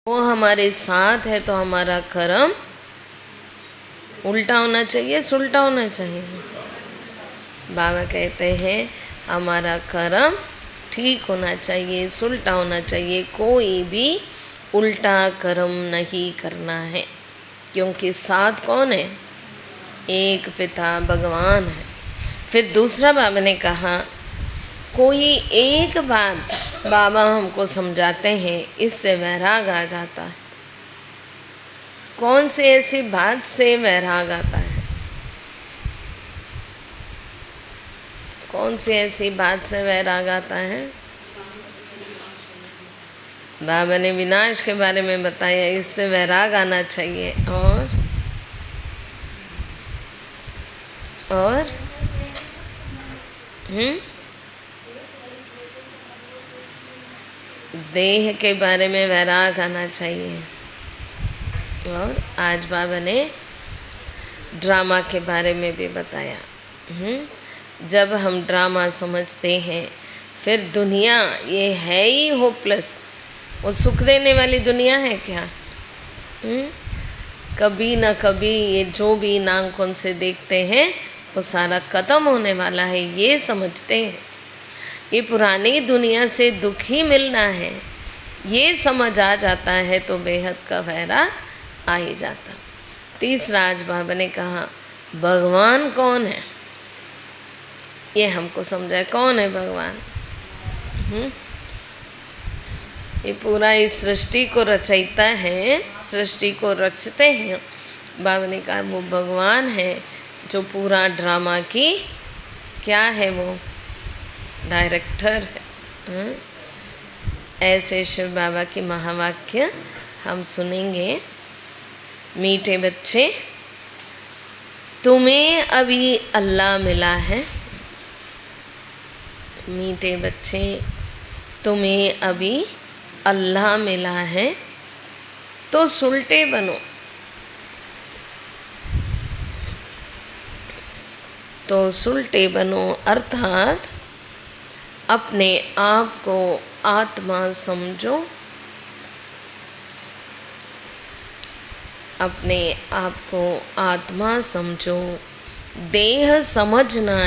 वो हमारे साथ है तो हमारा कर्म उल्टा होना चाहिए, सुलटा होना चाहिए। बाबा कहते हैं हमारा कर्म ठीक होना चाहिए, सुलटा होना चाहिए, कोई भी उल्टा कर्म नहीं करना है, क्योंकि साथ कौन है? एक पिता भगवान है। फिर दूसरा बाबा ने कहा कोई एक बात बाबा हमको समझाते हैं, इससे वैराग आ जाता है। कौन सी ऐसी बात से वैराग आता है? कौन सी ऐसी बात से वैराग आता है? बाबा ने विनाश के बारे में बताया, इससे वैराग आना चाहिए। और देह के बारे में वैराग आना चाहिए। और आज बाबा ने ड्रामा के बारे में भी बताया। जब हम ड्रामा समझते हैं, फिर दुनिया ये है ही होपलेस, वो सुख देने वाली दुनिया है क्या? कभी ना कभी ये जो भी नांगों से देखते हैं वो सारा ख़त्म होने वाला है, ये समझते हैं। ये पुरानी दुनिया से दुख ही मिलना है, ये समझ आ जाता है तो बेहद का वैराग आ ही जाता। तीसरा आज बाबा ने कहा भगवान कौन है, ये हमको समझाए। कौन है भगवान? ये पूरा इस सृष्टि को रचयिता है, सृष्टि को रचते हैं। बाबा ने कहा वो भगवान है जो पूरा ड्रामा की क्या है, वो डायरेक्टर है। ऐसे शिव बाबा की महावाक्य हम सुनेंगे। मीठे बच्चे, तुम्हें अभी अल्लाह मिला है। मीठे बच्चे, तुम्हें अभी अल्लाह मिला है तो सुलटे बनो। तो सुलटे बनो अर्थात अपने आप को आत्मा समझो, अपने आप को आत्मा समझो। देह समझना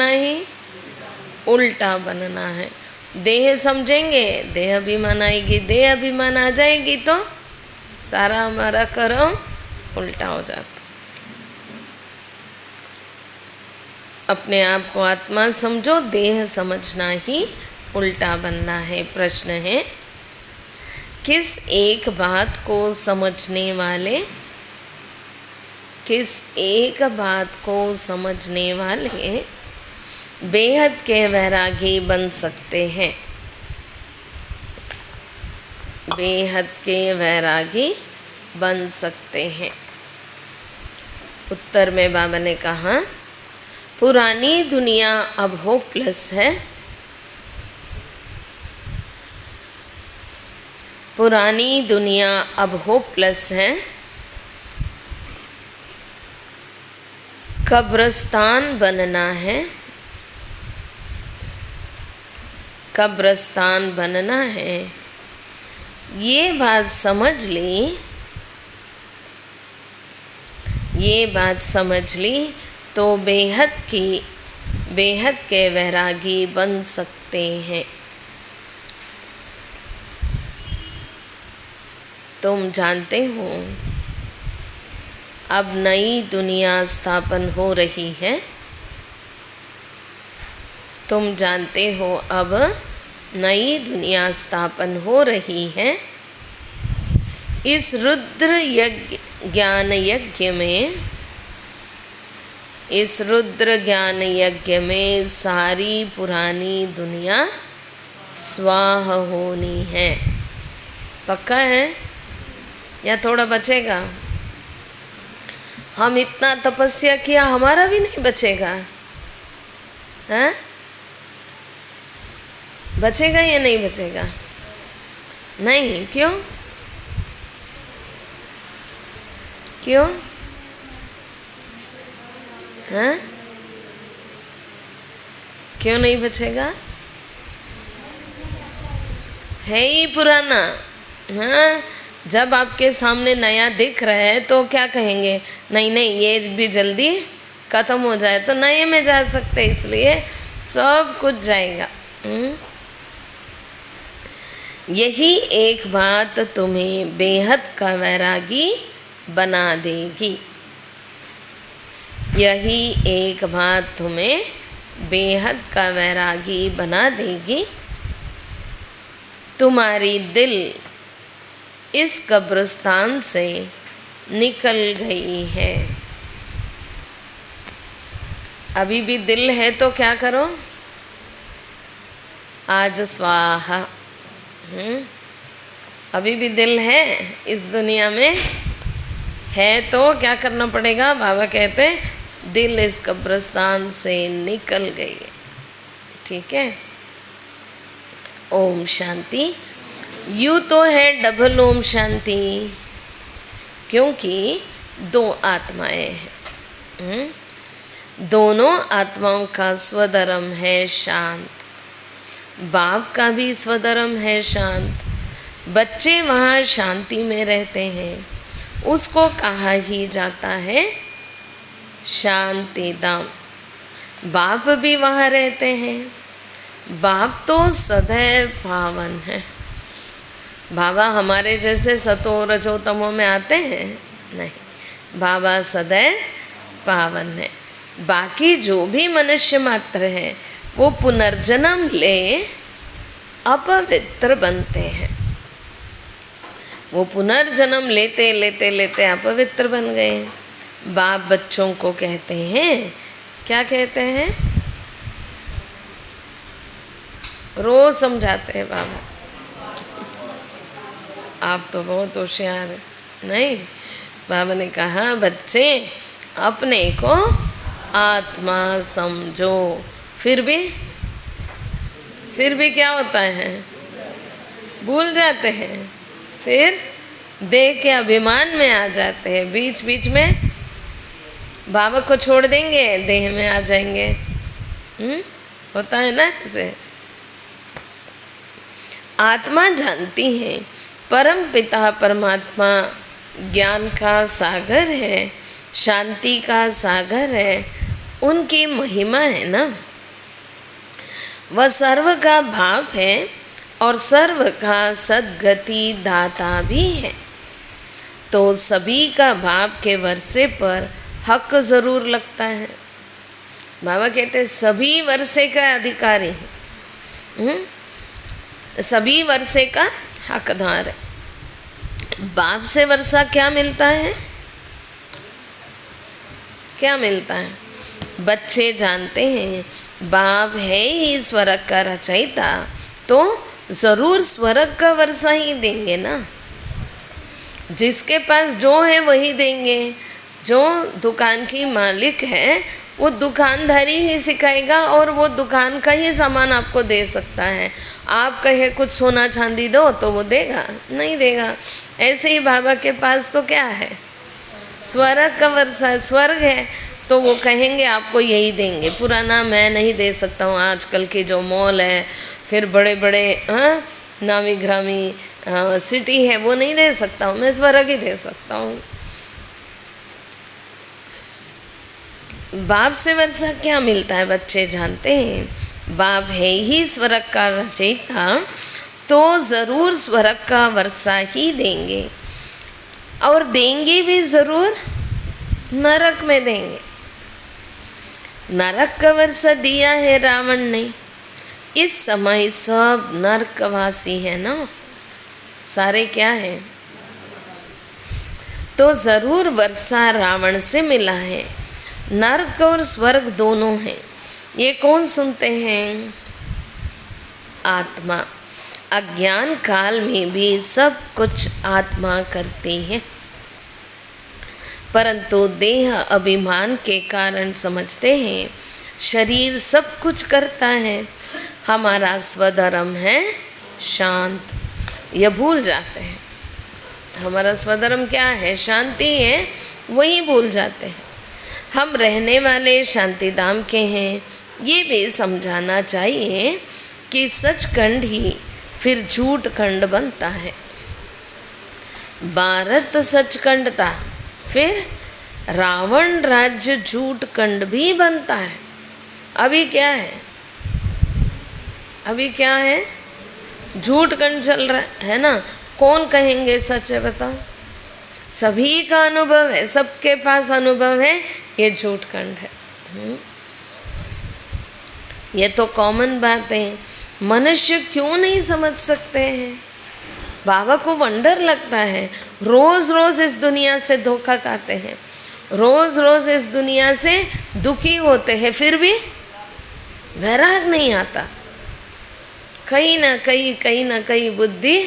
ही उल्टा बनना है। देह समझेंगे, देह अभिमान आएगी, देह अभिमान आ जाएगी तो सारा हमारा कर्म उल्टा हो जाता। अपने आप को आत्मा समझो, देह समझना ही उल्टा बनना है। प्रश्न है, किस एक बात को समझने वाले, किस एक बात को समझने वाले बेहद के वैरागी बन सकते हैं? बेहद के वैरागी बन सकते हैं। उत्तर में बाबा ने कहा पुरानी दुनिया अब होपलेस है। पुरानी दुनिया अब होपलेस है। कब्रिस्तान बनना है, कब्रिस्तान बनना है। ये बात समझ ली, ये बात समझ ली तो बेहद के वैरागी बन सकते हैं। तुम जानते हो अब नई दुनिया स्थापन हो रही है। तुम जानते हो अब नई दुनिया स्थापन हो रही है। इस रुद्र यज्ञ ज्ञान यज्ञ में, इस रुद्र ज्ञान यज्ञ में सारी पुरानी दुनिया स्वाह होनी है। पक्का है या थोड़ा बचेगा? हम इतना तपस्या किया, हमारा भी नहीं बचेगा? हैं? बचेगा या नहीं बचेगा? नहीं। क्यों? क्यों? हैं? क्यों नहीं बचेगा? है ही पुराना। हाँ, जब आपके सामने नया दिख रहा है तो क्या कहेंगे, नहीं नहीं ये भी जल्दी ख़त्म हो जाए तो नए में जा सकते, इसलिए सब कुछ जाएगा। यही एक बात तुम्हें बेहद का वैरागी बना देगी। यही एक बात तुम्हें बेहद का वैरागी बना देगी। तुम्हारी दिल इस कब्रिस्तान से निकल गई है। अभी भी दिल है तो क्या करो, आज स्वाहा। अभी भी दिल है इस दुनिया में है तो क्या करना पड़ेगा। बाबा कहते दिल इस कब्रिस्तान से निकल गई। ठीक है, ओम शांति। यू तो है डबल ओम शांति, क्योंकि दो आत्माएं हैं। दोनों आत्माओं का स्वधर्म है शांत। बाप का भी स्वधर्म है शांत। बच्चे वहाँ शांति में रहते हैं, उसको कहा ही जाता है शांति धाम। बाप भी वहाँ रहते हैं। बाप तो सदैव पावन है। बाबा हमारे जैसे सतो रजो तमो में आते हैं नहीं, बाबा सदैव पावन है। बाकी जो भी मनुष्य मात्र है वो पुनर्जन्म ले अपवित्र बनते हैं। वो पुनर्जन्म लेते लेते लेते अपवित्र बन गए। बाप बच्चों को कहते हैं, क्या कहते हैं, रोज समझाते हैं बाबा। आप तो बहुत होशियार है। नहीं, बाबा ने कहा बच्चे अपने को आत्मा समझो। फिर भी क्या होता है, भूल जाते हैं। फिर देह के अभिमान में आ जाते हैं। बीच बीच में बाबा को छोड़ देंगे, देह में आ जाएंगे। होता है ना ऐसे। आत्मा जानती है परम पिता परमात्मा ज्ञान का सागर है, शांति का सागर है। उनकी महिमा है ना, वह सर्व का भाव है और सर्व का सद्गति दाता भी है। तो सभी का भाव के वर्षे पर हक ज़रूर लगता है। बाबा कहते हैं सभी वर्षे का अधिकारी है, सभी वर्षे का हकदार है। बाप से वर्षा क्या मिलता है, क्या मिलता है। बच्चे जानते हैं बाप है ही स्वर्ग का रचयिता, तो ज़रूर स्वर्ग का वर्षा ही देंगे ना। जिसके पास जो है वही देंगे। जो दुकान की मालिक है वो दुकानदारी ही सिखाएगा और वो दुकान का ही सामान आपको दे सकता है। आप कहे कुछ सोना चांदी दो तो वो देगा, नहीं देगा। ऐसे ही बाबा के पास तो क्या है, स्वर्ग का वर्षा, स्वर्ग है, तो वो कहेंगे आपको यही देंगे। पुराना मैं नहीं दे सकता हूँ। आजकल के जो मॉल है, फिर बड़े बड़े नामी ग्रामी सिटी है, वो नहीं दे सकता हूँ। मैं स्वर्ग ही दे सकता हूँ। बाप से वर्षा क्या मिलता है, बच्चे जानते हैं बाप है ही स्वर्ग का रचयिता, तो ज़रूर स्वर्ग का वर्षा ही देंगे। और देंगे भी ज़रूर, नरक में देंगे। नरक का वर्षा दिया है रावण ने। इस समय सब नरकवासी है ना, सारे क्या हैं, तो ज़रूर वर्षा रावण से मिला है। नरक और स्वर्ग दोनों हैं। ये कौन सुनते हैं, आत्मा। अज्ञान काल में भी सब कुछ आत्मा करती है, परंतु देह अभिमान के कारण समझते हैं शरीर सब कुछ करता है। हमारा स्वधर्म है शांत, यह भूल जाते हैं। हमारा स्वधर्म क्या है, शांति है, वही भूल जाते हैं। हम रहने वाले शांति धाम के हैं, ये भी समझाना चाहिए कि सचखंड ही फिर झूठ खंड बनता है। भारत सचखंड था, फिर रावण राज्य झूठ खंड भी बनता है। अभी क्या है? अभी क्या है? झूठ खंड चल रहा है ना। कौन कहेंगे सच है बताओ? सभी का अनुभव है, सबके पास अनुभव है, ये झूठ खंड है। ये तो कॉमन बात है। मनुष्य क्यों नहीं समझ सकते हैं? बाबा को वंडर लगता है। रोज रोज इस दुनिया से धोखा खाते हैं, रोज रोज इस दुनिया से दुखी होते हैं, फिर भी वैराग नहीं आता। कहीं ना कहीं बुद्धि,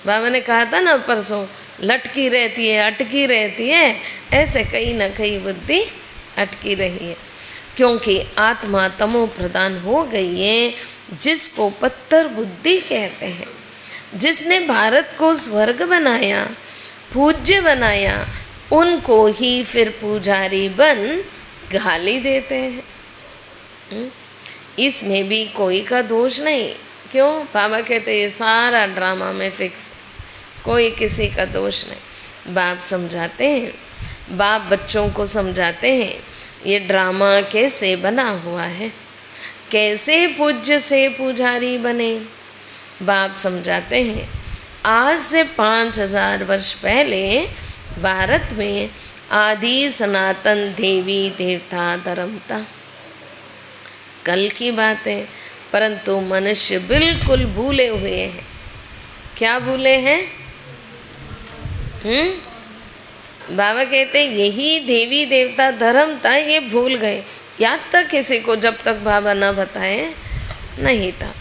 बाबा ने कहा था ना परसों, लटकी रहती है, अटकी रहती है। ऐसे कहीं ना कहीं बुद्धि अटकी रही है, क्योंकि आत्मा तमो प्रधान हो गई है, जिसको पत्थर बुद्धि कहते हैं। जिसने भारत को स्वर्ग बनाया, पूज्य बनाया, उनको ही फिर पुजारी बन गाली देते हैं। इसमें भी कोई का दोष नहीं। क्यों? बाबा कहते ये सारा ड्रामा में फिक्स, कोई किसी का दोष नहीं। बाप समझाते हैं, बाप बच्चों को समझाते हैं ये ड्रामा कैसे बना हुआ है, कैसे पूज्य से पुजारी बने। बाप समझाते हैं आज से 5000 वर्ष पहले भारत में आदि सनातन देवी देवता धर्म था। कल की बात है, परंतु मनुष्य बिल्कुल भूले हुए हैं। क्या भूले हैं? बाबा कहते यही देवी देवता धर्म था, ये भूल गए। याद था किसी को जब तक बाबा न बताए? नहीं था।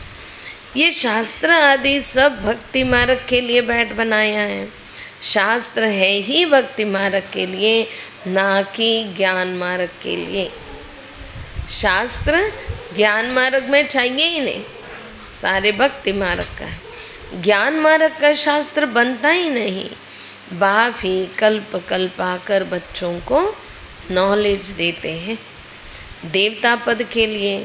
ये शास्त्र आदि सब भक्ति मार्ग के लिए बैठ बनाया है। शास्त्र है ही भक्ति मार्ग के लिए, ना कि ज्ञान मार्ग के लिए। शास्त्र ज्ञान मार्ग में चाहिए ही नहीं, सारे भक्ति मार्ग का है। ज्ञान मार्ग का शास्त्र बनता ही नहीं। बाप ही कल्प कल्प आकर बच्चों को नॉलेज देते हैं। देवता पद के लिए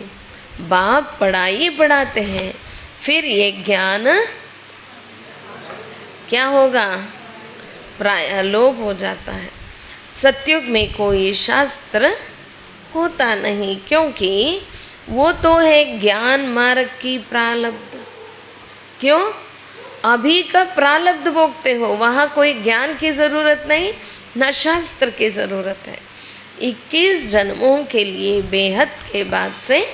बाप पढ़ाई पढ़ाते हैं, फिर ये ज्ञान क्या होगा? प्राय लोप हो जाता है। सतयुग में कोई शास्त्र होता नहीं, क्योंकि वो तो है ज्ञान मार्ग की प्रारब्ध। क्यों? अभी का प्रारब्ध भोगते हो, वहाँ कोई ज्ञान की ज़रूरत नहीं, न शास्त्र की ज़रूरत है। 21 जन्मों के लिए बेहद के बाद से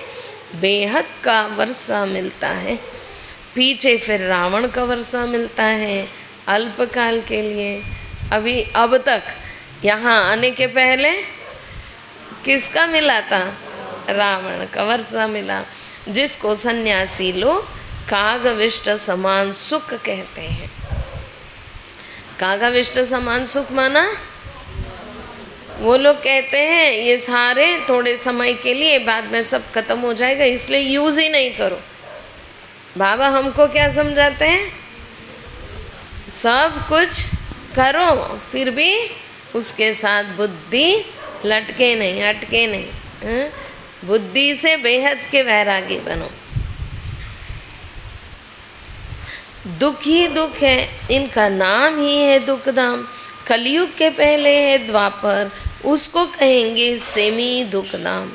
बेहद का वर्षा मिलता है। पीछे फिर रावण का वर्षा मिलता है अल्पकाल के लिए। अभी अब तक यहाँ आने के पहले किसका मिला था? रावण का वर्षा मिला, जिसको सन्यासी लोग कागविष्ट समान सुख कहते हैं। कागविष्ट समान सुख माना, वो लोग कहते हैं ये सारे थोड़े समय के लिए, बाद में सब खत्म हो जाएगा, इसलिए यूज़ ही नहीं करो। बाबा हमको क्या समझाते हैं? सब कुछ करो, फिर भी उसके साथ बुद्धि लटके नहीं, अटके नहीं। बुद्धि से बेहद के वैरागी बनो। दुख ही दुख है, इनका नाम ही है दुखधाम। कलयुग के पहले है द्वापर, उसको कहेंगे सेमी दुखधाम।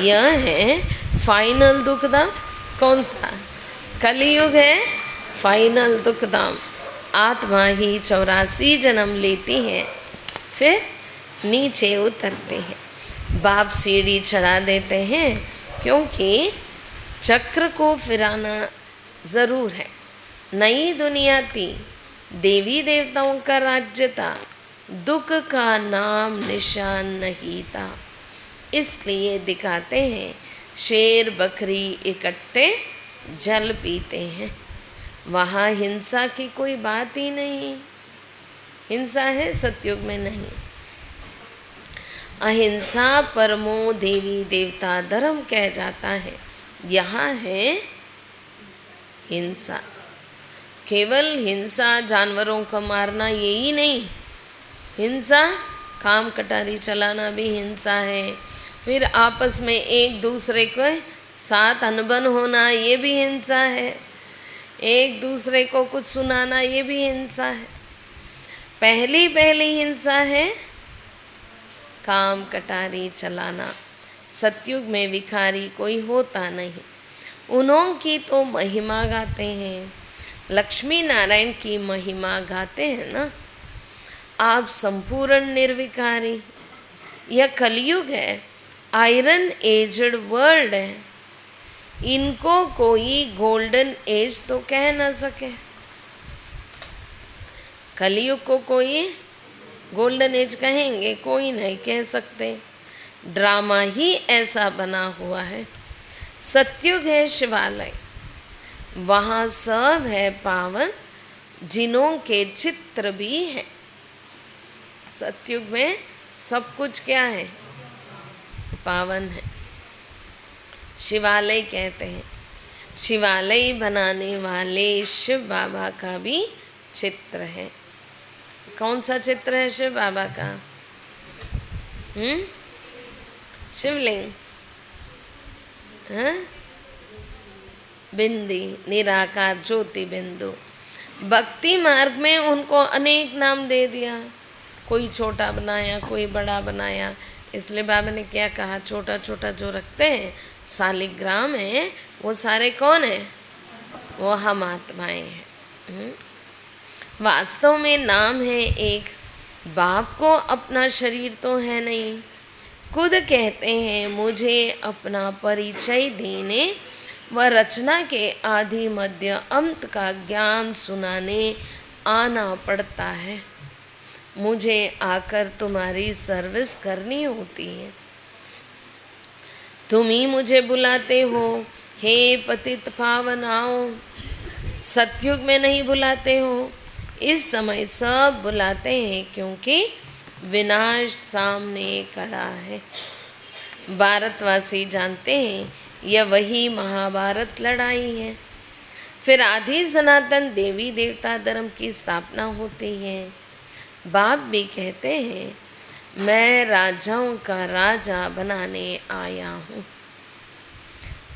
यह है फाइनल दुखधाम। कौन सा? कलयुग है फाइनल दुखधाम। आत्मा ही 84 जन्म लेती है, फिर नीचे उतरते हैं। बाप सीढ़ी चढ़ा देते हैं, क्योंकि चक्र को फिराना ज़रूर है। नई दुनिया थी, देवी देवताओं का राज्य था, दुख का नाम निशान नहीं था। इसलिए दिखाते हैं शेर बकरी इकट्ठे जल पीते हैं। वहाँ हिंसा की कोई बात ही नहीं। हिंसा है सतयुग में नहीं। अहिंसा परमो देवी देवता धर्म कह जाता है। यहाँ है हिंसा। केवल हिंसा जानवरों को मारना यही नहीं, हिंसा काम कटारी चलाना भी हिंसा है। फिर आपस में एक दूसरे के साथ अनबन होना, ये भी हिंसा है। एक दूसरे को कुछ सुनाना ये भी हिंसा है। पहली हिंसा है काम कटारी चलाना। सतयुग में भिखारी कोई होता नहीं, उन्हों की तो महिमा गाते हैं, लक्ष्मी नारायण की महिमा गाते हैं ना। आप संपूर्ण निर्विकारी। यह कलयुग है, आयरन एजड वर्ल्ड है, इनको कोई गोल्डन एज तो कह न सके। कलयुग को कोई गोल्डन एज कहेंगे, कोई नहीं कह सकते। ड्रामा ही ऐसा बना हुआ है। सतयुग है शिवालय, वहाँ सब है पावन, जिनों के चित्र भी हैं। सतयुग में सब कुछ क्या है? पावन है। शिवालय कहते हैं, शिवालय बनाने वाले शिव बाबा का भी चित्र है। कौन सा चित्र है शिव बाबा का? शिवलिंग, हाँ? बिंदी, निराकार ज्योति बिंदु। भक्ति मार्ग में उनको अनेक नाम दे दिया, कोई छोटा बनाया, कोई बड़ा बनाया। इसलिए बाबा ने क्या कहा, छोटा छोटा जो रखते हैं शालिग्राम है, वो सारे कौन है? वो हम आत्माएं हैं। वास्तव में नाम है एक। बाप को अपना शरीर तो है नहीं। खुद कहते हैं मुझे अपना परिचय देने व रचना के आदि मध्य अंत का ज्ञान सुनाने आना पड़ता है। मुझे आकर तुम्हारी सर्विस करनी होती है। तुम ही मुझे बुलाते हो, हे पतित पावन आओ। सतयुग में नहीं बुलाते हो, इस समय सब बुलाते हैं, क्योंकि विनाश सामने खड़ा है। भारतवासी जानते हैं यह वही महाभारत लड़ाई है। फिर आदि सनातन देवी देवता धर्म की स्थापना होती है। बाप भी कहते हैं मैं राजाओं का राजा बनाने आया हूँ।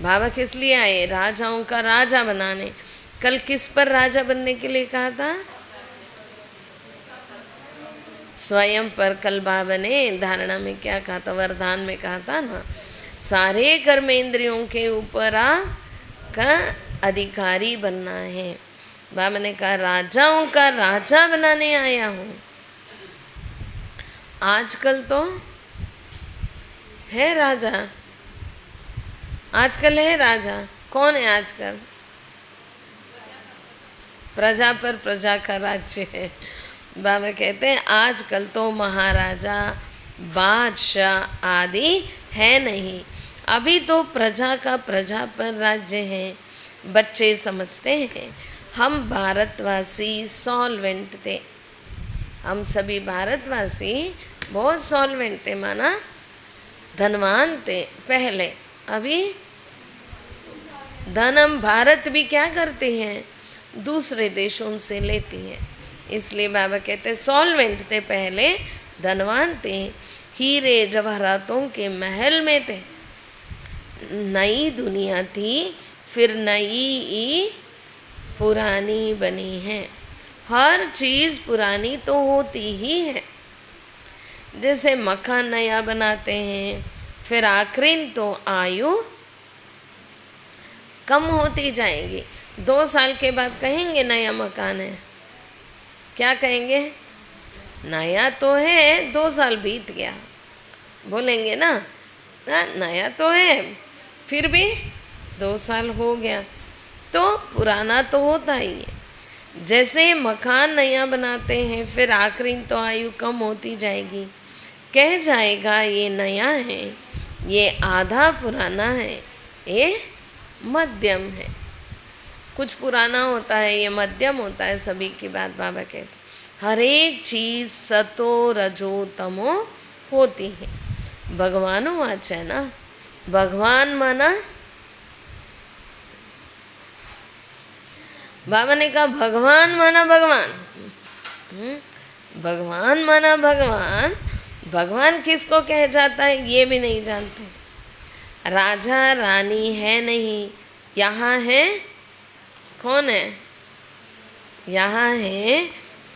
बाबा किस लिए आए? राजाओं का राजा बनाने। कल किस पर राजा बनने के लिए कहा था? स्वयं पर। कल बाबा ने धारणा में क्या कहा था? वरदान में कहा था ना, सारे कर्मेंद्रियों के ऊपर का अधिकारी बनना है। बाबा ने कहा राजाओं का राजा बनाने आया हूँ। आजकल तो है राजा, आजकल है राजा। कौन है आजकल? प्रजा पर प्रजा का राज्य है। बाबा कहते हैं आजकल तो महाराजा बादशाह आदि है नहीं, अभी तो प्रजा का प्रजा पर राज्य है। बच्चे समझते हैं हम भारतवासी सॉल्वेंट थे, हम सभी भारतवासी बहुत सॉल्वेंट थे, माना धनवान थे पहले। अभी धन हम भारत भी क्या करते हैं? दूसरे देशों से लेती है। इसलिए बाबा कहते हैं सॉल्वेंट थे पहले, धनवान थे, हीरे जवाहरातों के महल में थे। नई दुनिया थी, फिर नई पुरानी बनी है। हर चीज़ पुरानी तो होती ही है। जैसे मकान नया बनाते हैं, फिर आखिर तो आयु कम होती जाएगी। 2 साल के बाद कहेंगे नया मकान है, क्या कहेंगे? नया तो है, 2 साल बीत गया, बोलेंगे ना। नया तो है, फिर भी 2 साल हो गया, तो पुराना तो होता ही है। जैसे मकान नया बनाते हैं, फिर आखिर तो आयु कम होती जाएगी। कह जाएगा ये नया है, ये आधा पुराना है, ये मध्यम है। कुछ पुराना होता है, ये मध्यम होता है। सभी की बात बाबा कहते, हर एक चीज़ सतो रजो तमो होती है। भगवान वाच है ना, भगवान माना, बाबा ने कहा भगवान माना भगवान। भगवान माना भगवान। भगवान किसको कह जाता है ये भी नहीं जानते। राजा रानी है नहीं, यहाँ है कौन है? यहाँ है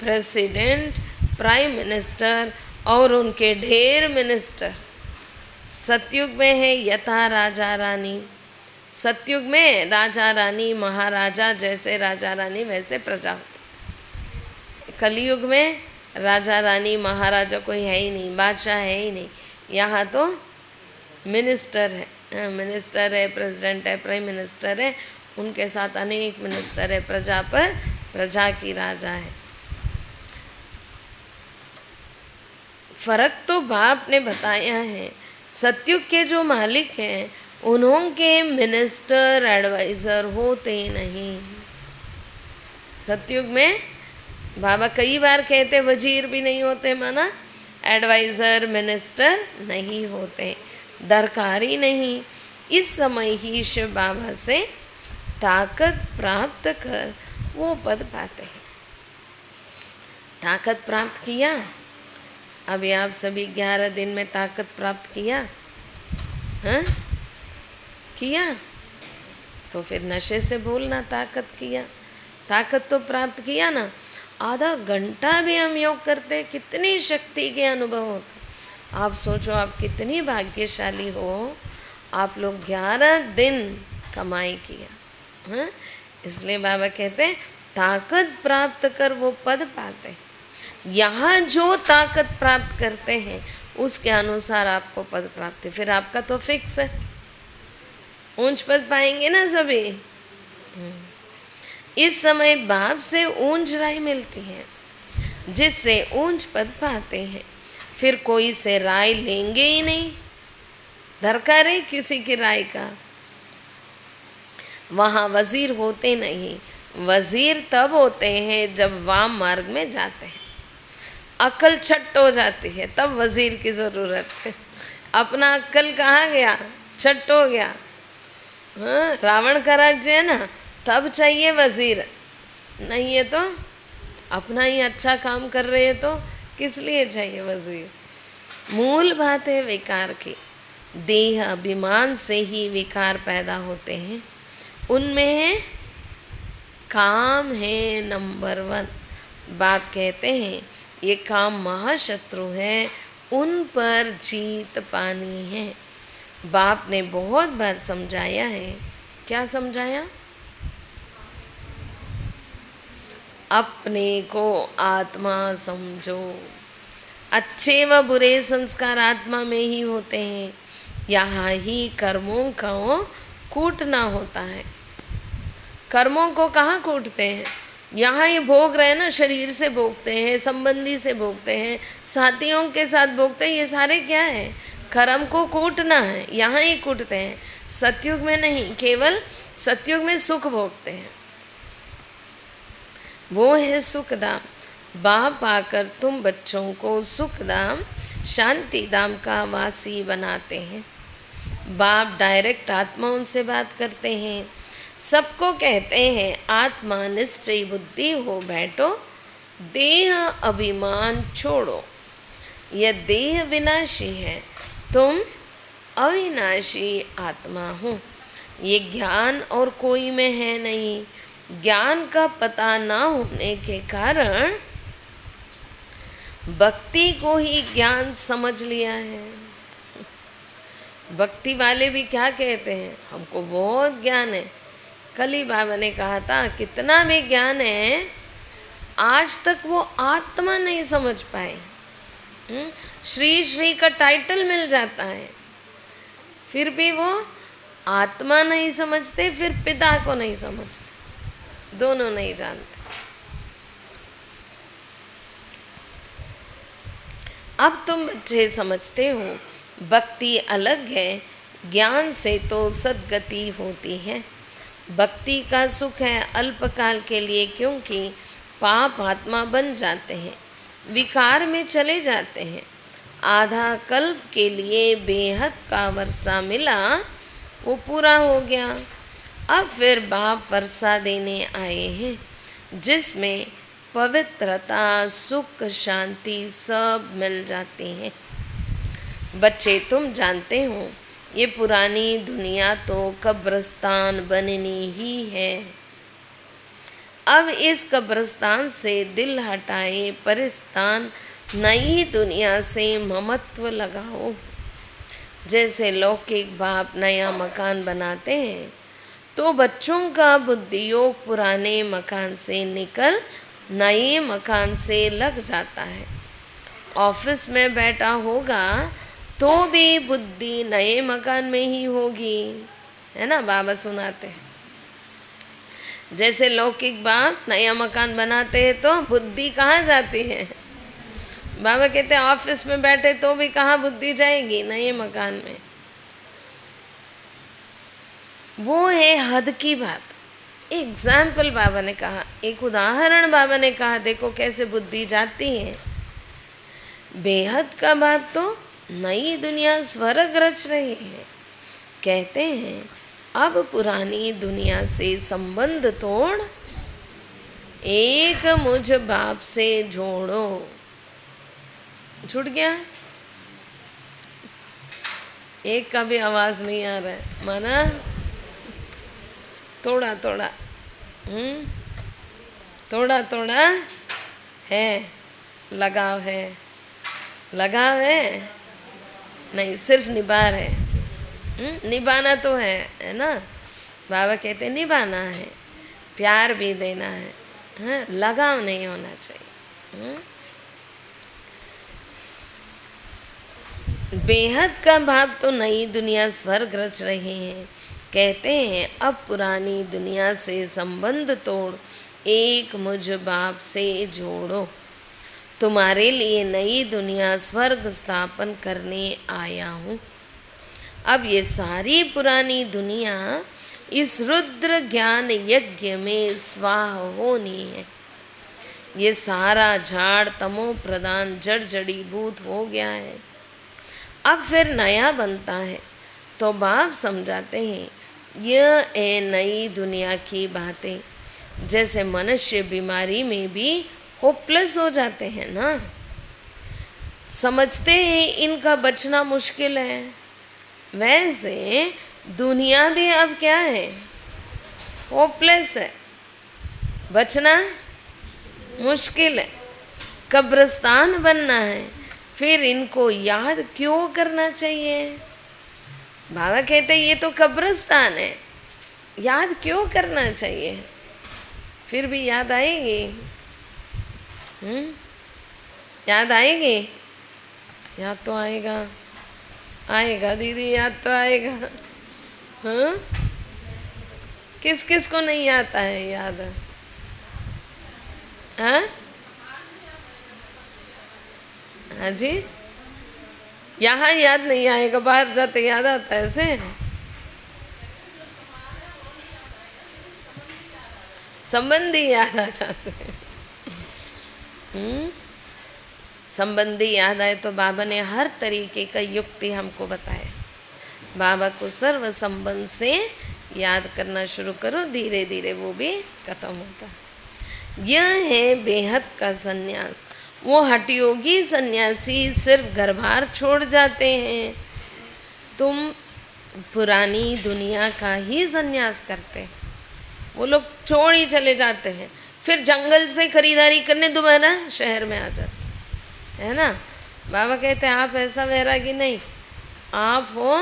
प्रेसिडेंट, प्राइम मिनिस्टर और उनके ढेर मिनिस्टर। सतयुग में है यथा राजा रानी। सतयुग में राजा रानी महाराजा, जैसे राजा रानी वैसे प्रजा होती। कलयुग में राजा रानी महाराजा कोई है ही नहीं, बादशाह है ही नहीं। यहाँ तो मिनिस्टर है, मिनिस्टर है, प्रेसिडेंट है, प्राइम मिनिस्टर है, उनके साथ अनेक मिनिस्टर है। प्रजा पर प्रजा की राजा है। फर्क तो बाप ने बताया है। सतयुग के जो मालिक हैं उन्होंने मिनिस्टर एडवाइज़र होते नहीं। सतयुग में बाबा कई बार कहते वजीर भी नहीं होते, माना एडवाइज़र मिनिस्टर नहीं होते, दरकारी नहीं। इस समय ही शिव बाबा से ताकत प्राप्त कर वो पद पाते हैं। ताकत प्राप्त किया, अभी आप सभी 11 दिन में ताकत प्राप्त किया, हाँ किया, तो फिर नशे से बोलना ताकत किया, ताकत तो प्राप्त किया ना। आधा घंटा भी हम योग करते कितनी शक्ति के अनुभव होता। आप सोचो आप कितनी भाग्यशाली हो, आप लोग 11 दिन कमाई किया, हाँ। इसलिए बाबा कहते ताकत प्राप्त कर वो पद पाते। यहाँ जो ताकत प्राप्त करते हैं उसके अनुसार आपको पद प्राप्त है। फिर आपका तो फिक्स है, ऊंच पद पाएंगे ना सभी। इस समय बाप से ऊंच राय मिलती है, जिससे ऊंच पद पाते हैं। फिर कोई से राय लेंगे ही नहीं, दरकार है किसी की राय का। वहाँ वजीर होते नहीं, वजीर तब होते हैं जब वाम मार्ग में जाते हैं, अक्ल छट हो जाती है, तब वजीर की ज़रूरत है। अपना अक्ल कहाँ गया, छट हो गया, हाँ। रावण का राज्य है ना, तब चाहिए वजीर, नहीं है तो अपना ही अच्छा काम कर रहे हैं तो किस लिए चाहिए वजीर। मूल बात है विकार की। देह अभिमान से ही विकार पैदा होते हैं। उनमें है काम है नंबर 1। बाप कहते हैं ये काम महाशत्रु है, उन पर जीत पानी है। बाप ने बहुत बार समझाया है। क्या समझाया? अपने को आत्मा समझो। अच्छे व बुरे संस्कार आत्मा में ही होते हैं। यहाँ ही कर्मों को कूटना होता है। कर्मों को कहाँ कूटते हैं? यहाँ ये भोग रहे ना, शरीर से भोगते हैं, संबंधी से भोगते हैं, साथियों के साथ भोगते हैं। ये सारे क्या है? कर्म को कूटना है, यहाँ ही कूटते हैं। सतयुग में नहीं, केवल सतयुग में सुख भोगते हैं, वो है सुखधाम। बाप आकर तुम बच्चों को सुखधाम शांति धाम का वासी बनाते हैं। बाप डायरेक्ट आत्माओं से बात करते हैं, सबको कहते हैं आत्मा निश्चय बुद्धि हो बैठो, देह अभिमान छोड़ो। यह देह विनाशी है, तुम अविनाशी आत्मा हो। ये ज्ञान और कोई में है नहीं। ज्ञान का पता ना होने के कारण भक्ति को ही ज्ञान समझ लिया है। भक्ति वाले भी क्या कहते हैं? हमको बहुत ज्ञान है। कल ही बाबा ने कहा था कितना भी ज्ञान है, आज तक वो आत्मा नहीं समझ पाए। श्री श्री का टाइटल मिल जाता है, फिर भी वो आत्मा नहीं समझते, फिर पिता को नहीं समझते, दोनों नहीं जानते। अब तुम बच्चे समझते हो भक्ति अलग है, ज्ञान से तो सद्गति होती है। भक्ति का सुख है अल्पकाल के लिए, क्योंकि पाप आत्मा बन जाते हैं, विकार में चले जाते हैं। आधा कल्प के लिए बेहद का वर्षा मिला, वो पूरा हो गया। अब फिर बाप वर्षा देने आए हैं, जिसमें पवित्रता सुख शांति सब मिल जाते हैं। बच्चे तुम जानते हो ये पुरानी दुनिया तो कब्रिस्तान बननी ही है। अब इस कब्रिस्तान से दिल हटाए परिस्तान, नई दुनिया से ममत्व लगाओ। जैसे लौकिक बाप नया मकान बनाते हैं तो बच्चों का बुद्धियोग पुराने मकान से निकल नए मकान से लग जाता है। ऑफिस में बैठा होगा तो भी बुद्धि नए मकान में ही होगी, है ना। बाबा सुनाते हैं जैसे लौकिक बाप नया मकान बनाते हैं तो बुद्धि कहाँ जाती है। बाबा कहते हैं ऑफिस में बैठे तो भी कहाँ बुद्धि जाएगी, नए मकान में। वो है हद की बात। एग्जाम्पल बाबा ने कहा, एक उदाहरण बाबा ने कहा, देखो कैसे बुद्धि जाती है। बेहद का बात तो नई दुनिया स्वर्ग रच रही है। कहते हैं अब पुरानी दुनिया से संबंध तोड़, एक मुझ बाप से जोड़ो। छूट गया, एक का भी आवाज नहीं आ रहा है, माना थोड़ा थोड़ा थोड़ा थोड़ा है, लगाव है, लगाव है नहीं, सिर्फ निभा रहे। निभाना तो है ना। बाबा कहते निभाना है, प्यार भी देना है, हाँ, लगाव नहीं होना चाहिए। बेहद का भाव तो नई दुनिया स्वर्ग रच रहे हैं। कहते हैं अब पुरानी दुनिया से संबंध तोड़, एक मुझ बाप से जोड़ो। तुम्हारे लिए नई दुनिया स्वर्ग स्थापन करने आया हूँ। अब ये सारी पुरानी दुनिया इस रुद्र ज्ञान यज्ञ में स्वाह होनी है। ये सारा झाड़ तमो प्रदान जड़ जड़ीभूत हो गया है, अब फिर नया बनता है। तो बाप समझाते हैं यह है नई दुनिया की बातें। जैसे मनुष्य बीमारी में भी होपलेस हो जाते हैं ना, समझते हैं इनका बचना मुश्किल है, वैसे दुनिया भी अब क्या है, होपलेस है, बचना मुश्किल है, कब्रिस्तान बनना है। फिर इनको याद क्यों करना चाहिए। बाबा कहते ये तो कब्रिस्तान है, याद क्यों करना चाहिए। फिर भी याद आएगी, याद आएगी, याद तो आएगा, आएगा दीदी, याद तो आएगा। हाँ, किस किस को नहीं आता है याद। हाँ हाँ जी, यहाँ याद नहीं आएगा, बाहर जाते याद आता है ऐसे। संबंधी याद आ जाते हैं। संबंधी याद आए तो बाबा ने हर तरीके का युक्ति हमको बताया। बाबा को सर्व संबंध से याद करना शुरू करो, धीरे धीरे वो भी खत्म होगा। यह है बेहद का सन्यास। वो हठयोगी सन्यासी सिर्फ घरबार छोड़ जाते हैं, तुम पुरानी दुनिया का ही सन्यास करते। वो लोग छोड़ ही चले जाते हैं, फिर जंगल से खरीदारी करने दोबारा शहर में आ जाते, है ना। बाबा कहते हैं आप ऐसा वैरागी नहीं, आप हो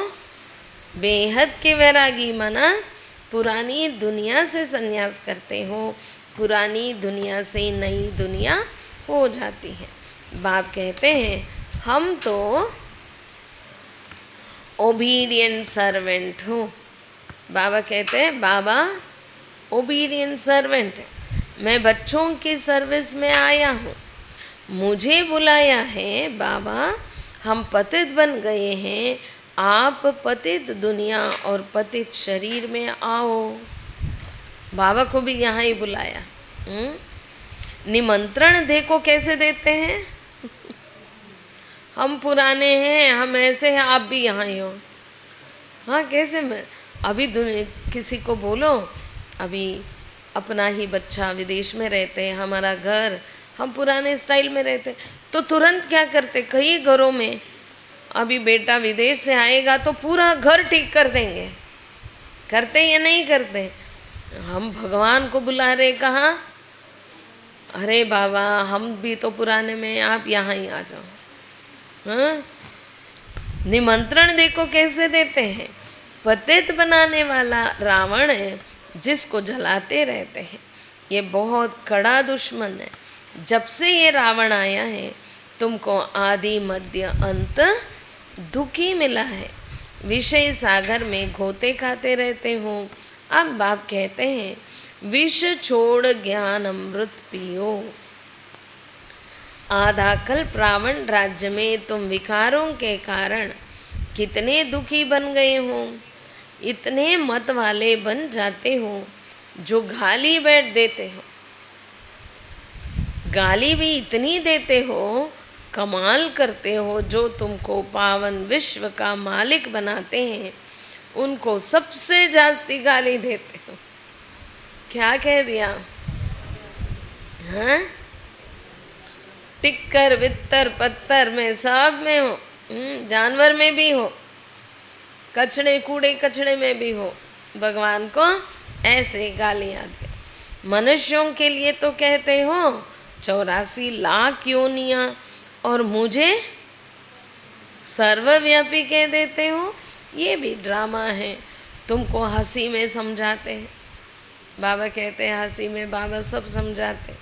बेहद के वैरागी। माना पुरानी दुनिया से सन्यास करते हो, पुरानी दुनिया से नई दुनिया हो जाती है। बाप कहते हैं हम तो ओबीडियंट सर्वेंट हूँ। बाबा कहते हैं बाबा ओबीडियंट सर्वेंट है, मैं बच्चों की सर्विस में आया हूँ, मुझे बुलाया है बाबा। हम पतित बन गए हैं, आप पतित दुनिया और पतित शरीर में आओ। बाबा को भी यहाँ ही बुलाया। निमंत्रण देखो कैसे देते हैं। हम पुराने हैं, हम ऐसे हैं, आप भी यहाँ ही हो। हाँ कैसे मैं अभी किसी को बोलो, अभी अपना ही बच्चा विदेश में रहते हैं, हमारा घर, हम पुराने स्टाइल में रहते, तो तुरंत क्या करते। कई घरों में अभी बेटा विदेश से आएगा तो पूरा घर ठीक कर देंगे, करते या नहीं करते। हम भगवान को बुला रहे कहाँ, अरे बाबा हम भी तो पुराने में, आप यहाँ ही आ जाओ। हाँ, निमंत्रण देखो कैसे देते हैं। पतित बनाने वाला रावण है जिसको जलाते रहते हैं। ये बहुत कड़ा दुश्मन है। जब से ये रावण आया है तुमको आदि मध्य अंत दुखी मिला है। विषय सागर में घोते खाते रहते हो। अब बाप कहते हैं विष छोड़ ज्ञान अमृत पियो। आधा कल्प रावण राज्य में तुम विकारों के कारण कितने दुखी बन गए हो। इतने मत वाले बन जाते हो जो गाली बैठ देते हो। गाली भी इतनी देते हो, कमाल करते हो। जो तुमको पावन विश्व का मालिक बनाते हैं उनको सबसे जास्ती गाली देते हो। क्या कह दिया? हाँ, टिक्कर बित्तर पत्थर में सब में हो, जानवर में भी हो, कचड़े कूड़े कचड़े में भी हो, भगवान को ऐसे गालियाँ दे। मनुष्यों के लिए तो कहते हो 84 लाख योनियाँ, और मुझे सर्वव्यापी कह देते हो। ये भी ड्रामा है। तुमको हंसी में समझाते हैं। बाबा कहते हैं हंसी में बाबा सब समझाते।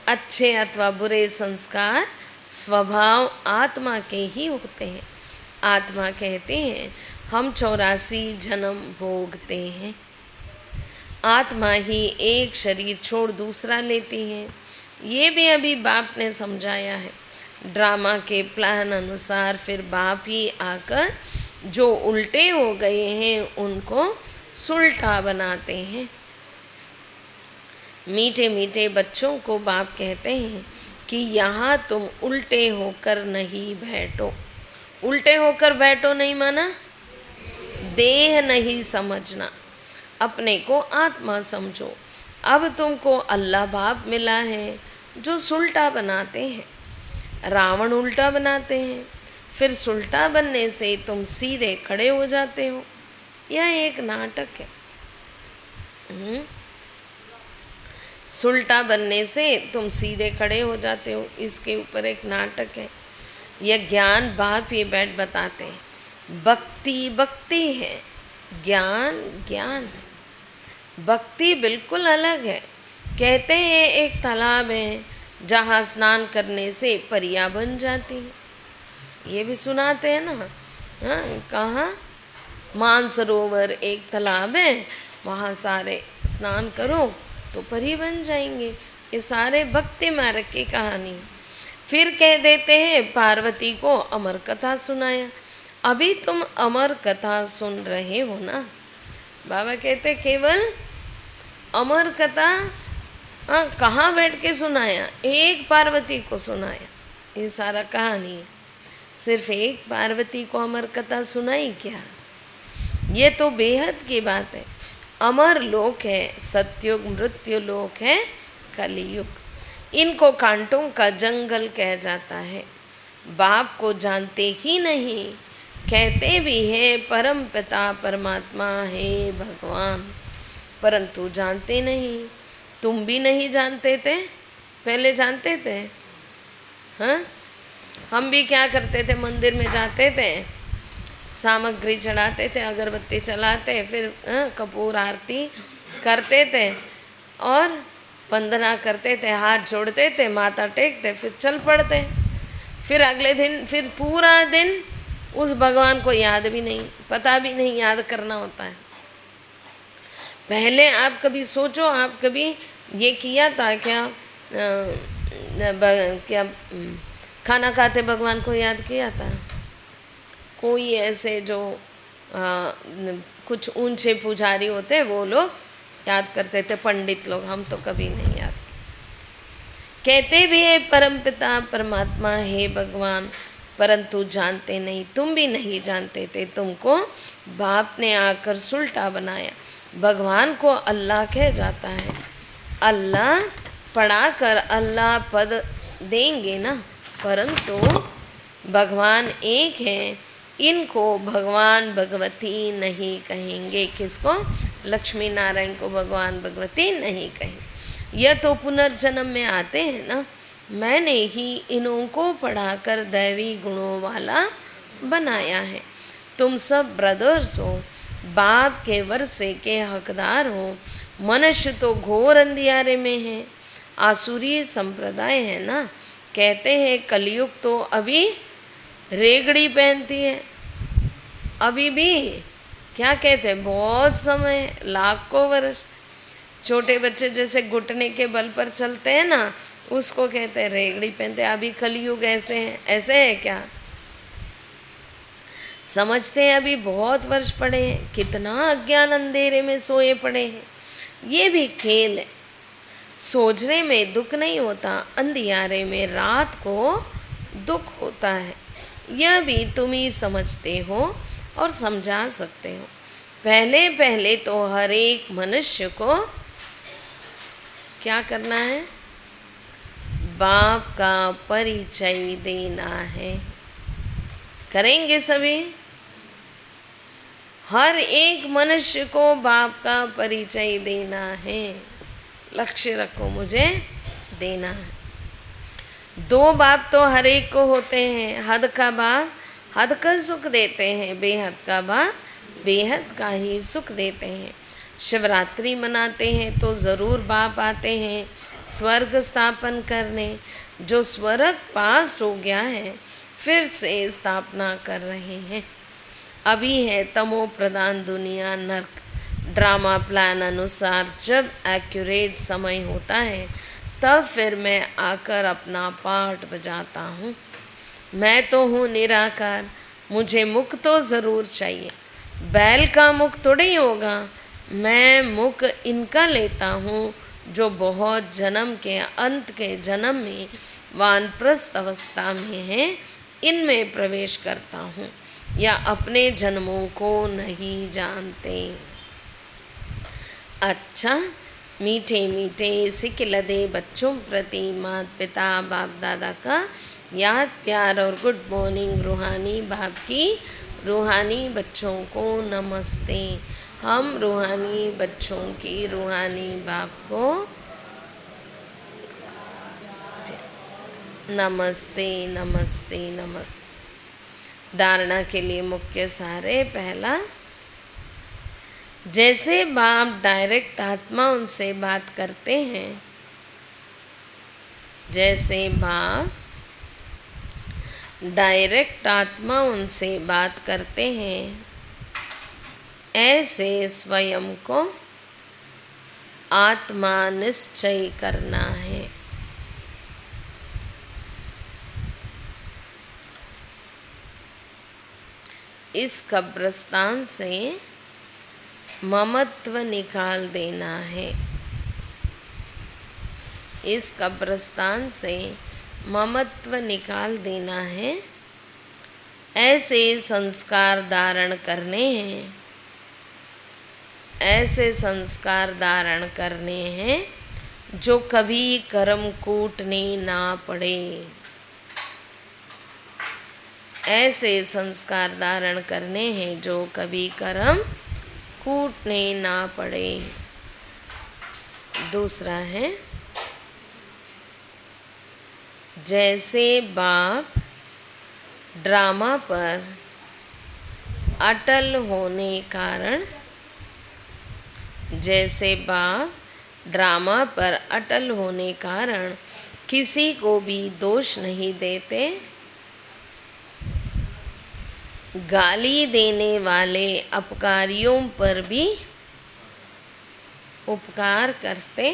अच्छे अथवा बुरे संस्कार स्वभाव आत्मा के ही होते हैं। आत्मा कहते हैं हम 84 जन्म भोगते हैं। आत्मा ही एक शरीर छोड़ दूसरा लेती है। ये भी अभी बाप ने समझाया है। ड्रामा के प्लान अनुसार फिर बाप ही आकर जो उल्टे हो गए हैं उनको सुलटा बनाते हैं। मीठे मीठे बच्चों को बाप कहते हैं कि यहाँ तुम उल्टे होकर नहीं बैठो। उल्टे होकर बैठो नहीं माना देह नहीं समझना, अपने को आत्मा समझो। अब तुमको अल्लाह बाप मिला है जो सुलटा बनाते हैं। रावण उल्टा बनाते हैं, फिर सुलटा बनने से तुम सीधे खड़े हो जाते हो। यह एक नाटक है। सुलटा बनने से तुम सीधे खड़े हो जाते हो, इसके ऊपर एक नाटक है। यह ज्ञान बाप ये बैठ बताते हैं। भक्ति भक्ति है, ज्ञान ज्ञान है। भक्ति बिल्कुल अलग है। कहते हैं एक तालाब है जहाँ स्नान करने से परियां बन जाती है। ये भी सुनाते हैं ना। हाँ, कहाँ? मानसरोवर एक तालाब है, वहाँ सारे स्नान करो तो परी बन जाएंगे। ये सारे भक्ति मार्ग की कहानी। फिर कह देते हैं पार्वती को अमर कथा सुनाया। अभी तुम अमर कथा सुन रहे हो ना। बाबा कहते केवल अमर कथा कहाँ बैठ के सुनाया? एक पार्वती को सुनाया। ये सारा कहानी है। सिर्फ एक पार्वती को अमर कथा सुनाई क्या? ये तो बेहद की बात है। अमर लोक है सतयुग, मृत्यु लोक है कलियुग। इनको कांटों का जंगल कह जाता है। बाप को जानते ही नहीं, कहते भी है परम पिता परमात्मा है भगवान, परंतु जानते नहीं। तुम भी नहीं जानते थे, पहले जानते थे? हाँ, हम भी क्या करते थे? मंदिर में जाते थे, सामग्री चढ़ाते थे, अगरबत्ती चलाते, फिर कपूर आरती करते थे और वंदना करते थे, हाथ जोड़ते थे, माथा टेकते, फिर चल पड़ते। फिर अगले दिन फिर पूरा दिन उस भगवान को याद भी नहीं, पता भी नहीं याद करना होता है। पहले आप कभी सोचो, आप कभी ये किया था क्या? क्या खाना खाते भगवान को याद किया था? कोई ऐसे जो कुछ ऊंचे पुजारी होते वो लोग याद करते थे, पंडित लोग। हम तो कभी नहीं याद। कहते भी है परमपिता परमात्मा है भगवान, परंतु जानते नहीं। तुम भी नहीं जानते थे। तुमको बाप ने आकर सुलटा बनाया। भगवान को अल्लाह कह जाता है। अल्लाह पढ़ाकर अल्लाह पद देंगे ना, परंतु भगवान एक है। इनको भगवान भगवती नहीं कहेंगे। किसको? लक्ष्मी नारायण को भगवान भगवती नहीं कहेंगे। यह तो पुनर्जन्म में आते हैं ना, मैंने ही इन्हों को पढ़ाकर दैवी गुणों वाला बनाया है। तुम सब ब्रदर्स हो, बाप के वर्षे के हकदार हो। मनुष्य तो घोर अंधियारे में है, आसुरी संप्रदाय है ना। कहते हैं कलयुग तो अभी रेगड़ी पहनती है, अभी भी क्या कहते हैं, बहुत समय, लाखों वर्ष। छोटे बच्चे जैसे घुटने के बल पर चलते हैं ना, उसको कहते हैं रेगड़ी पहनते। अभी कलयुग ऐसे हैं, ऐसे है क्या? समझते हैं अभी बहुत वर्ष पड़े हैं, कितना अज्ञान अंधेरे में सोए पड़े हैं। ये भी खेल है, सोचने में दुख नहीं होता, अंधियारे में रात को दुख होता है। यह भी तुम ही समझते हो और समझा सकते हो। पहले पहले तो हर एक मनुष्य को क्या करना है? बाप का परिचय देना है। करेंगे सभी? हर एक मनुष्य को बाप का परिचय देना है। लक्ष्य रखो, मुझे देना है। दो बाप तो हर एक को होते हैं। हद का बाप हद का सुख देते हैं, बेहद का बाप बेहद का ही सुख देते हैं। शिवरात्रि मनाते हैं तो ज़रूर बाप आते हैं स्वर्ग स्थापन करने। जो स्वर्ग पास हो गया है फिर से स्थापना कर रहे हैं। अभी है तमो प्रधान दुनिया, नर्क। ड्रामा प्लान अनुसार जब एक्यूरेट समय होता है तब फिर मैं आकर अपना पार्ट बजाता हूँ। मैं तो हूँ निराकार, मुझे मुख तो ज़रूर चाहिए। बैल का मुख थोड़ी होगा, मैं मुख इनका लेता हूँ जो बहुत जन्म के अंत के जन्म में वानप्रस्थ अवस्था में है, इनमें प्रवेश करता हूँ या अपने जन्मों को नहीं जानते। अच्छा, मीठे मीठे सिक लदे बच्चों प्रति माता पिता बाप दादा का याद प्यार और गुड मॉर्निंग। रूहानी बाप की रूहानी बच्चों को नमस्ते। हम रूहानी बच्चों की रूहानी बाप को नमस्ते नमस्ते नमस्ते। धारणा के लिए मुख्य सारे। पहला, जैसे बाप डायरेक्ट आत्मा उनसे बात करते हैं, जैसे बाप डायरेक्ट आत्मा उनसे बात करते हैं, ऐसे स्वयं को आत्मा निश्चय करना है। इस कब्रिस्तान से ममत्व निकाल देना है। इस कब्रिस्तान से ममत्व निकाल देना है। ऐसे संस्कार धारण करने हैं, ऐसे संस्कार धारण करने हैं जो कभी कर्म कूटने ना पड़े। ऐसे संस्कार धारण करने हैं जो कभी कर्म कूटने ना पड़े। दूसरा है, जैसे बाप ड्रामा पर अटल होने कारण, जैसे बाप ड्रामा पर अटल होने कारण किसी को भी दोष नहीं देते, गाली देने वाले अपकारियों पर भी उपकार करते,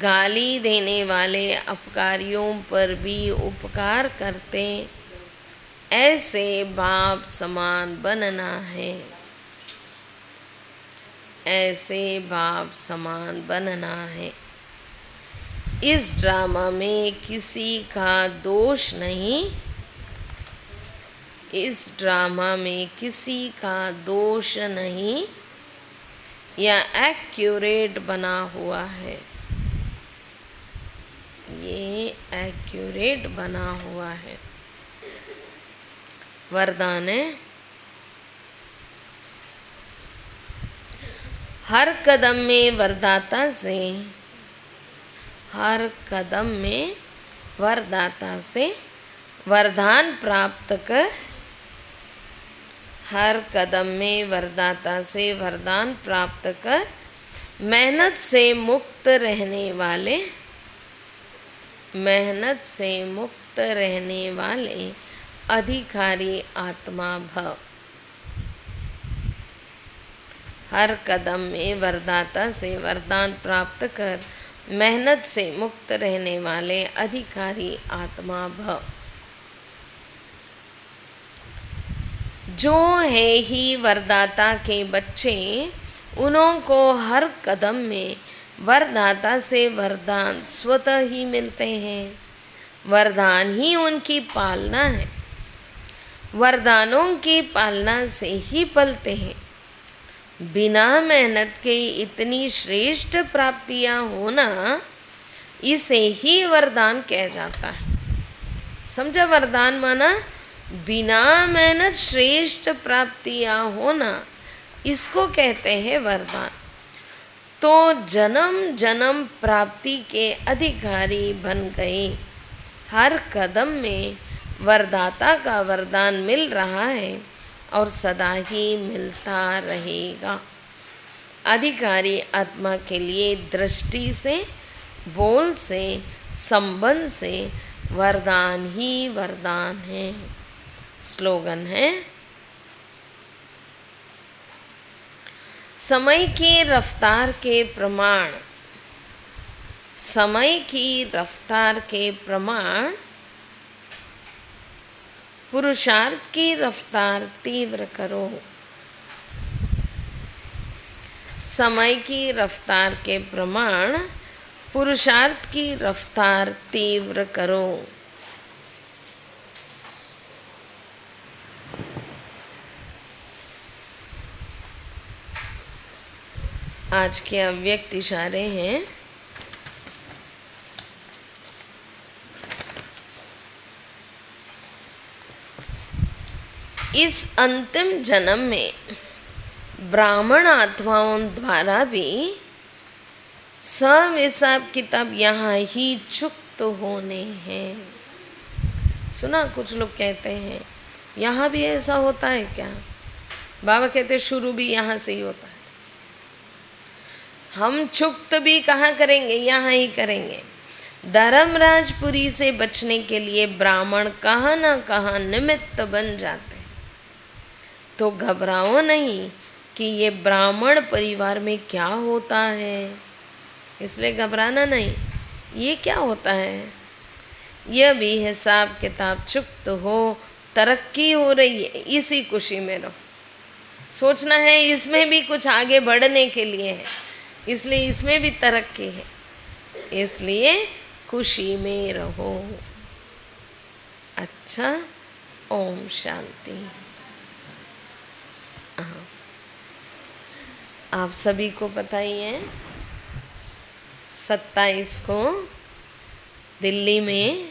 गाली देने वाले अपकारियों पर भी उपकार करते, ऐसे बाप समान बनना है। ऐसे बाप समान बनना है। इस ड्रामा में किसी का दोष नहीं, इस ड्रामा में किसी का दोष नहीं या एक्यूरेट बना हुआ है। ये एक्यूरेट बना हुआ है। वरदान है, हर कदम में वरदाता से, हर कदम में वरदाता से वरदान प्राप्त कर, हर कदम में वरदाता से वरदान प्राप्त कर, मेहनत से मुक्त रहने वाले, मेहनत से मुक्त रहने वाले अधिकारी आत्मा भव। हर कदम में वरदाता से वरदान प्राप्त कर, मेहनत से मुक्त रहने वाले अधिकारी आत्मा भव। जो है ही वरदाता के बच्चे, उन्हों को हर कदम में वरदाता से वरदान स्वतः ही मिलते हैं। वरदान ही उनकी पालना है, वरदानों की पालना से ही पलते हैं। बिना मेहनत के इतनी श्रेष्ठ प्राप्तियां होना, इसे ही वरदान कहा जाता है। समझा? वरदान माना बिना मेहनत श्रेष्ठ प्राप्तियां होना, इसको कहते हैं वरदान। तो जन्म जन्म प्राप्ति के अधिकारी बन गए। हर कदम में वरदाता का वरदान मिल रहा है और सदा ही मिलता रहेगा। अधिकारी आत्मा के लिए दृष्टि से, बोल से, संबंध से वरदान ही वरदान है। स्लोगन है, समय की रफ्तार के प्रमाण, समय की रफ्तार के प्रमाण, पुरुषार्थ की रफ्तार तीव्र करो। समय की रफ्तार के प्रमाण, पुरुषार्थ की रफ्तार तीव्र करो। आज के अव्यक्त इशारे हैं, इस अंतिम जन्म में ब्राह्मण आत्माओं द्वारा भी सब हिसाब किताब यहाँ ही चुक्त होने हैं। सुना? कुछ लोग कहते हैं यहाँ भी ऐसा होता है क्या? बाबा कहते शुरू भी यहाँ से ही होता है। हम चुक्त भी कहाँ करेंगे? यहाँ ही करेंगे। धर्मराजपुरी से बचने के लिए ब्राह्मण कहाँ ना कहाँ निमित्त बन जाते हैं। तो घबराओ नहीं कि ये ब्राह्मण परिवार में क्या होता है, इसलिए घबराना नहीं। ये क्या होता है? यह भी हिसाब किताब चुक्त हो, तरक्की हो रही है, इसी खुशी में रहो। सोचना है इसमें भी कुछ आगे बढ़ने के लिए है, इसलिए इसमें भी तरक्की है, इसलिए खुशी में रहो। अच्छा, ओम शांति। आप सभी को पता ही है 27 को दिल्ली में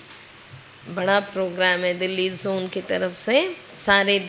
बड़ा प्रोग्राम है, दिल्ली जोन की तरफ से सारे